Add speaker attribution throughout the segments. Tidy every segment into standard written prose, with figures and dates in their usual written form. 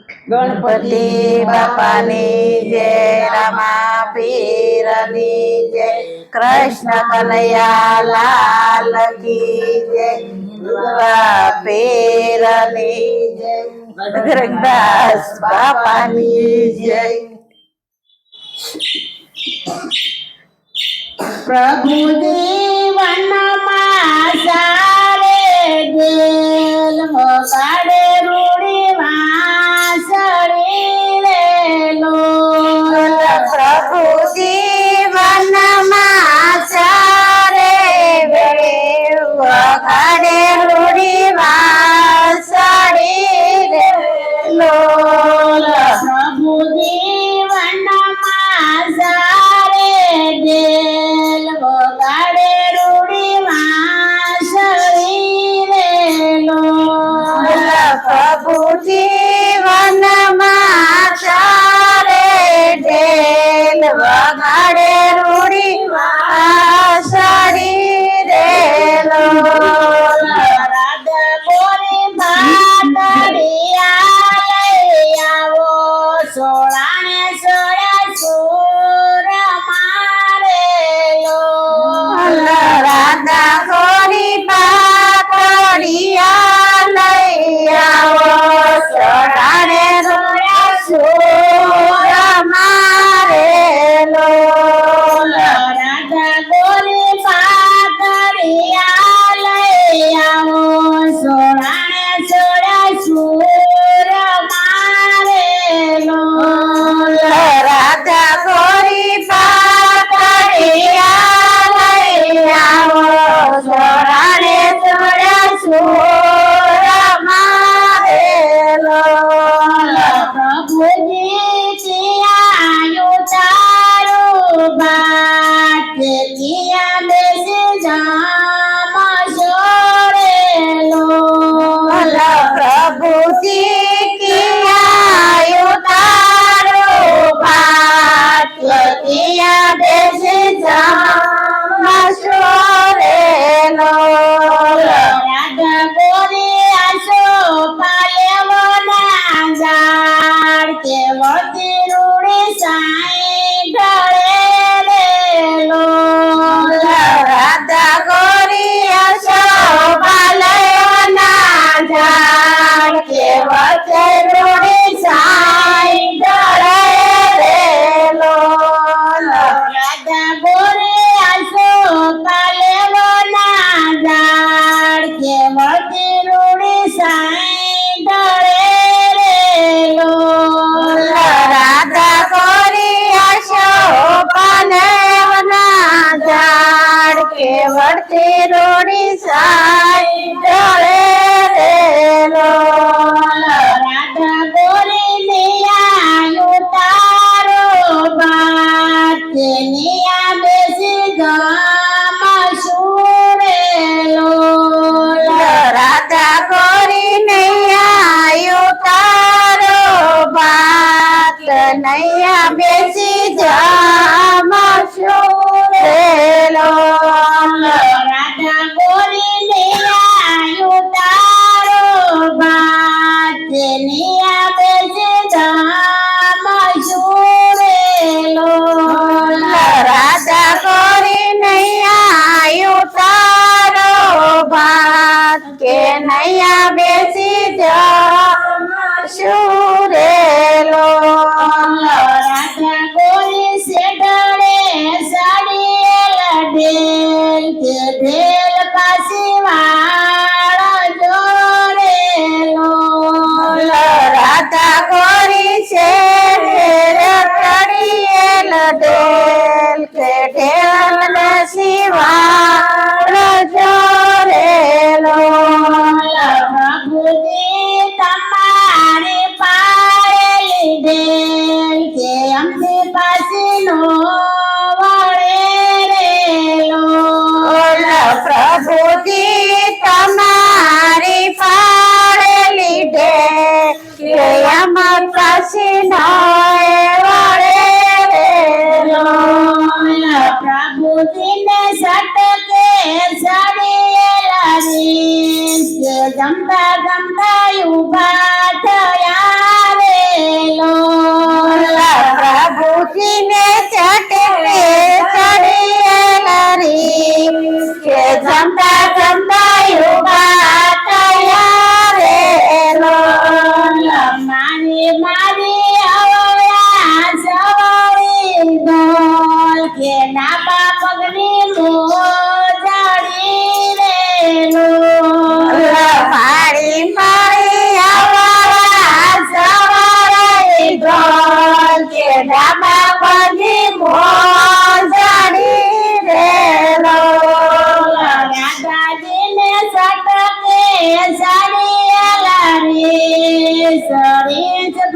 Speaker 1: ગણપતિ બાપાની જય, રામા પીરની જય, કૃષ્ણ કનૈયા લાલ કી જય, દુર્ગા પીરની જય, ગરગદાસ બાપાની જય.
Speaker 2: પ્રભુજી વનમાં સારે ગેલ વગાડે રૂડી વાસળી લેલો.
Speaker 1: પ્રભુજી વનમાં સારે ગેલ વગાડે રૂડી વાસળી લેલો.
Speaker 2: પ્રભુજી વનમાં સારે ગેલ વગાડે રૂડી વાસળી લેલો.
Speaker 1: પ્રભુજી વનમાં સારે ઢેલ વગાડે રૂડી વાસળી લેલો.
Speaker 2: રાધા ગોરી બાતડિયા લઈ આવો, સોળાને સોળા સુર મારેલો.
Speaker 1: રાધા ગોરી પાતળિયા લઈ આવો, સોળાને સોળા સુર મારેલો.
Speaker 2: રાધા ગોરી બાતડિયા લઈ આવો, સોળાને સોળા સુર મારેલો.
Speaker 1: રાધા ગોરી પાતળિયા લઈ આવો, સોળાને સોળા સુર મારેલો.
Speaker 2: પ્રભુજી ચિયાયું તારું બાટ, ચિયા બેસી જામ સોરેલો.
Speaker 1: પ્રભુજી કિયાયું તારું ભાત, કિયા બેસી જામ સોરેલો.
Speaker 2: રાધા ગોરી આસો પાલેવના ઝાડ, કે વળતી રૂડી સાઈ ઢળેલો.
Speaker 1: રાધા ગોરી અશોભાલયના ઝાડ, કે વચ્ચે રૂડી સાઈ ઢળેલો.
Speaker 2: રાધા ગોરી આસો પાલેવના ઝાડ, કે વળતી રૂડી સાઈ ઢળેલો.
Speaker 1: રાધા ગોરી અશોભાલયના ઝાડ, કે વચ્ચે રૂડી સાઈ ઢળેલો.
Speaker 2: રાધા ગોરી નિયાયું તારો બાટ, કે નિયા બેસી ગામ સુરેલો.
Speaker 1: રાધા ગોરી નૈયા તારો બાત, નૈયા બેસી જામ સુરેલો.
Speaker 2: રાધા ગોરી નિયાયું તારો બાટ, કે નિયા બેસી ગામ સુરેલો.
Speaker 1: રાધા ગોરી નૈયા તારો બાત, કે નૈયા બેસી જામ સુરેલો.
Speaker 2: રાધા ગોરી સેડળે સાડીએલા ઢેલ, કે ઢેલ પાછી વાળ જોડેલો.
Speaker 1: રાધા ગોરી છે ચડીએલ ઢેલ, કે ઢેલ ને શિવાળ જોડેલો.
Speaker 2: પ્રભુજી તમારી પાળેલી ઢેલ, કે અમથી પાછી નો વળેલો.
Speaker 1: પ્રભુજી તમારી પાળેલી ઢેલ, કે અમર પાછી નો વળેલો.
Speaker 2: પ્રભુજીને સટકે સાડીએલા રીત, કે જમતા જમતા ઉભા થયા રે.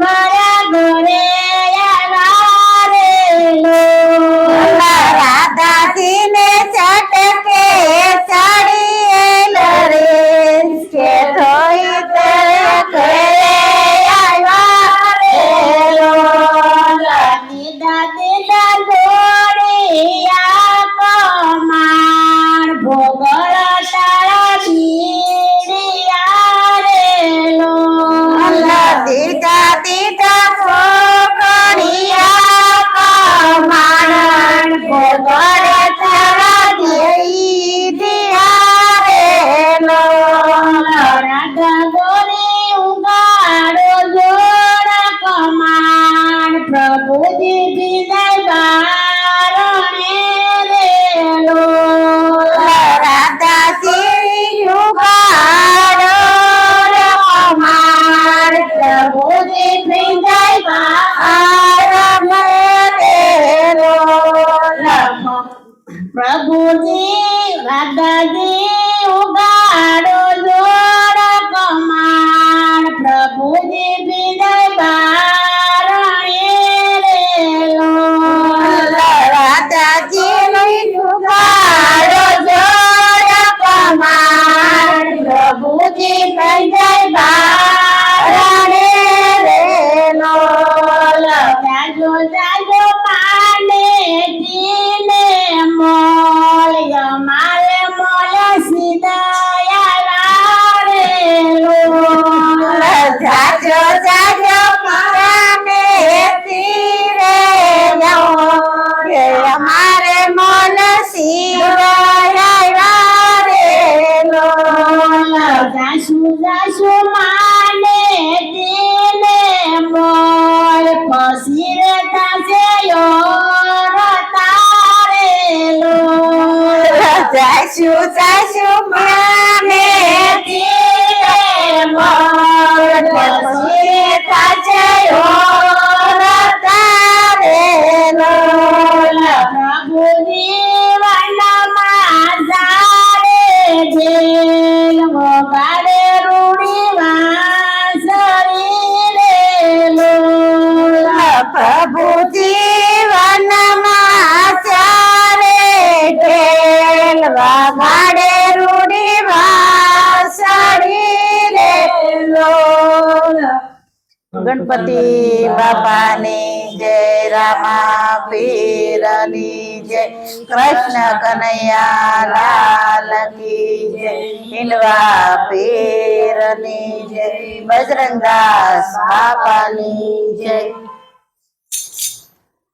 Speaker 2: ભર્યા ઘરે આવ્યા રે લો.
Speaker 1: રાધાજીને ચટકે ચડીએલ રે કે ધોઈ તે ઘરે આવ્યા રે લો.
Speaker 2: દીદા દીદા જોડિયા કમાણ ભોગળ તારા બીડિયા રે લો.
Speaker 1: દીદા દીદા કોકડિયા કમાણ ભોગળ તારા દીદિયા રે લો.
Speaker 2: રાધા ગોરી ઉગાડો જોડ કમાણ પ્રભુજી વિદાય બારણે રે લો.
Speaker 1: રાધાજી ઉગાડો કમાણ પ્રભુજી વિદાય બારણે રે લો.
Speaker 2: પ્રભુજી રાધાજી ઉગાડો જોડ કમાણ પ્રભુજી વિદાય બારણે રે લો.
Speaker 1: રાધાજી ઉગાડો જોડ કમાણ પ્રભુજી વિદાય બારણે રે લો.
Speaker 2: જાજો જાજો પાને જીને મોલ અમારે મોલ સીધાયા રે લો.
Speaker 1: જાજો જાજો પાને તીરે જાઓ કે અમારે મોલ શિવાય રે લો.
Speaker 2: જાસુ જાસુ માને જીને મોલ ફસી રે તાસે તારે લો.
Speaker 1: જાસુ જાસુ માને તીરે મોલ પછી તાજયો તારે લો.
Speaker 2: પ્રભુજી વનમાં જારે જેલ વગાડે રૂડી વાંસળી રે લો.
Speaker 1: પ્રભુજી વનમાં ચારે ઢેલ વગાડે રૂડી વાંસળી રે લો. ગણપતિ બાપાની જય, રામા પીરની જય, કૃષ્ણ કનૈયા લાલ કી જય, હિંડવા પીરની જય, બજરંગદાસ બાપાની જય.